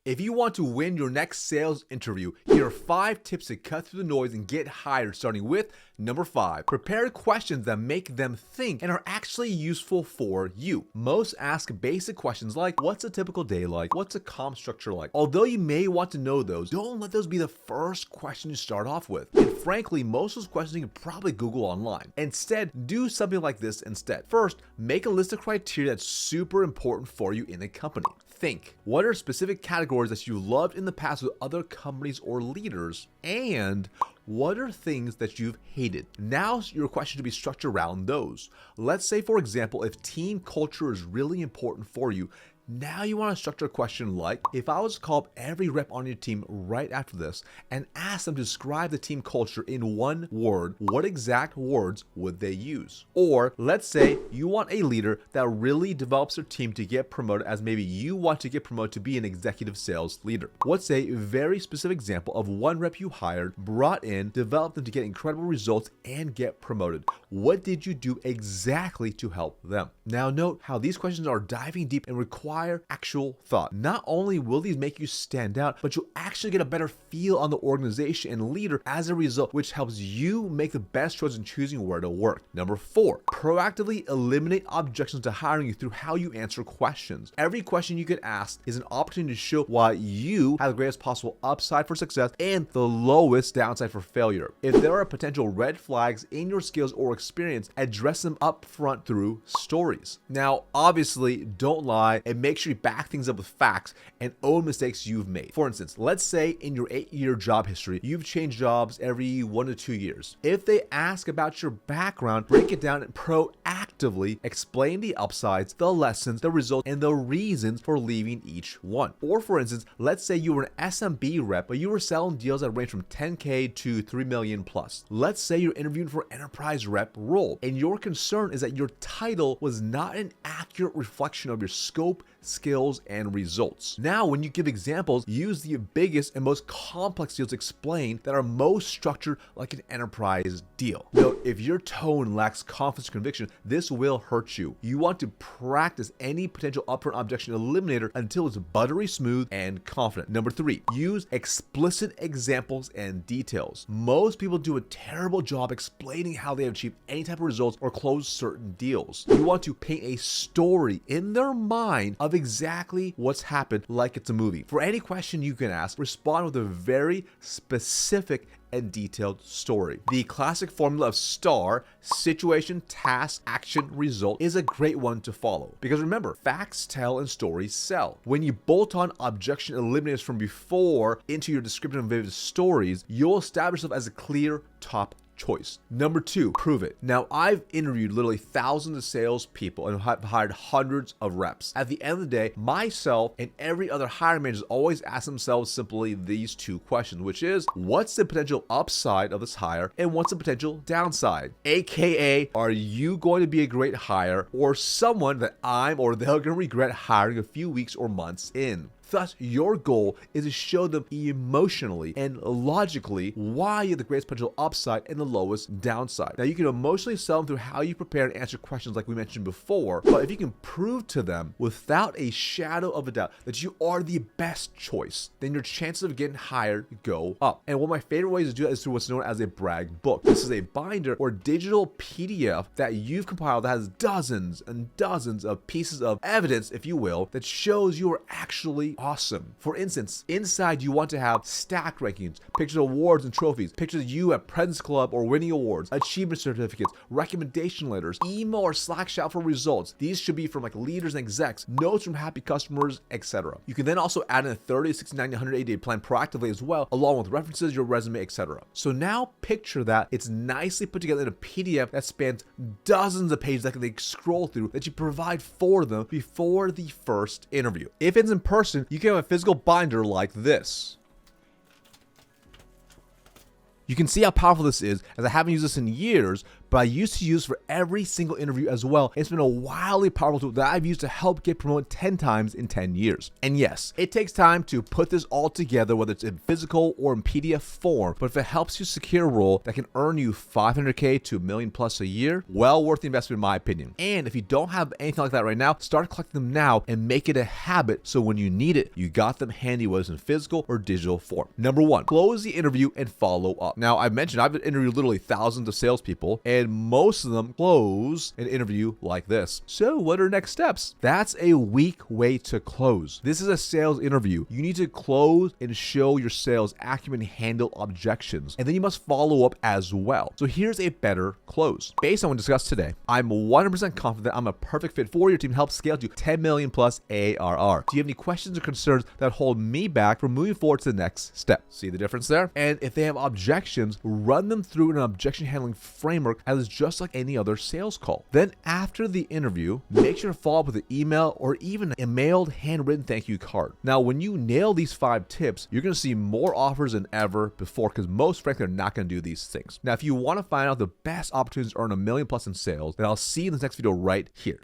If you want to win your next sales interview, here are 5 tips to cut through the noise and get hired, starting with number 5. Prepare questions that make them think and are actually useful for you. Most ask basic questions like, what's a typical day like? What's a comp structure like? Although you may want to know those, don't let those be the first question you start off with. And frankly, most of those questions you can probably Google online. Instead, do something like this instead. First, make a list of criteria that's super important for you in a company. Think, what are specific categories that you loved in the past with other companies or leaders? And what are things that you've hated? Now your question should be structured around those. Let's say, for example, if team culture is really important for you, now you want to structure a question like, if I was to call up every rep on your team right after this and ask them to describe the team culture in one word, what exact words would they use? Or let's say you want a leader that really develops their team to get promoted, as maybe you want to get promoted to be an executive sales leader. What's a very specific example of one rep you hired, brought in, developed them to get incredible results and get promoted? What did you do exactly to help them? Now note how these questions are diving deep and require actual thought. Not only will these make you stand out, but you'll actually get a better feel on the organization and leader as a result, which helps you make the best choice in choosing where to work. Number 4, proactively eliminate objections to hiring you through how you answer questions. Every question you get asked is an opportunity to show why you have the greatest possible upside for success and the lowest downside for failure. If there are potential red flags in your skills or experience, address them up front through stories. Now, obviously, don't lie and make sure you back things up with facts and own mistakes you've made. For instance, let's say in your 8-year job history, you've changed jobs every 1 to 2 years. If they ask about your background, break it down and proactively explain the upsides, the lessons, the results, and the reasons for leaving each one. Or for instance, let's say you were an SMB rep, but you were selling deals that range from 10K to 3 million plus. Let's say you're interviewing for an enterprise rep role, and your concern is that your title was not an accurate reflection of your scope, skills, and results. Now, when you give examples, use the biggest and most complex deals explained that are most structured like an enterprise deal. Note, if your tone lacks confidence or conviction, this will hurt you. You want to practice any potential upfront objection eliminator until it's buttery smooth and confident. Number 3, use explicit examples and details. Most people do a terrible job explaining how they have achieved any type of results or closed certain deals. You want to paint a story in their mind of exactly what's happened like it's a movie. For any question you can ask, respond with a very specific and detailed story. The classic formula of STAR, situation, task, action, result, is a great one to follow. Because remember, facts tell and stories sell. When you bolt on objection eliminators from before into your description of vivid stories, you'll establish yourself as a clear top choice. Number 2, prove it. Now, I've interviewed literally thousands of salespeople and have hired hundreds of reps. At the end of the day, myself and every other hiring manager always ask themselves simply these 2 questions, which is, what's the potential upside of this hire and what's the potential downside? AKA, are you going to be a great hire or someone that I'm or they're going to regret hiring a few weeks or months in? Thus, your goal is to show them emotionally and logically why you have the greatest potential upside and the lowest downside. Now, you can emotionally sell them through how you prepare and answer questions like we mentioned before, but if you can prove to them without a shadow of a doubt that you are the best choice, then your chances of getting hired go up. And one of my favorite ways to do that is through what's known as a brag book. This is a binder or digital PDF that you've compiled that has dozens and dozens of pieces of evidence, if you will, that shows you are actually awesome. For instance, inside you want to have stack rankings, pictures of awards and trophies, pictures of you at President's Club or winning awards, achievement certificates, recommendation letters, email or Slack shout for results. These should be from like leaders and execs, notes from happy customers, etc. You can then also add in a 30, 60, 90, 180 day plan proactively as well, along with references, your resume, etc. So now picture that it's nicely put together in a PDF that spans dozens of pages that they scroll through that you provide for them before the first interview. If it's in person, you can have a physical binder like this. You can see how powerful this is, as I haven't used this in years, but I used to use for every single interview as well. It's been a wildly powerful tool that I've used to help get promoted 10 times in 10 years. And yes, it takes time to put this all together, whether it's in physical or in PDF form, but if it helps you secure a role that can earn you $500K to $1 million plus a year, well worth the investment in my opinion. And if you don't have anything like that right now, start collecting them now and make it a habit so when you need it, you got them handy, whether it's in physical or digital form. Number one, close the interview and follow up. Now, I mentioned I've interviewed literally thousands of salespeople, and most of them close an interview like this. So what are next steps? That's a weak way to close. This is a sales interview. You need to close and show your sales acumen, handle objections, and then you must follow up as well. So here's a better close. Based on what we discussed today, I'm 100% confident I'm a perfect fit for your team to help scale to 10 million plus ARR. Do you have any questions or concerns that hold me back from moving forward to the next step? See the difference there? And if they have objections, run them through an objection handling framework as just like any other sales call. Then after the interview, make sure to follow up with an email or even a mailed handwritten thank you card. Now, when you nail these 5 tips, you're going to see more offers than ever before because most frankly are not going to do these things. Now, if you want to find out the best opportunities to earn $1 million plus in sales, then I'll see you in the next video right here.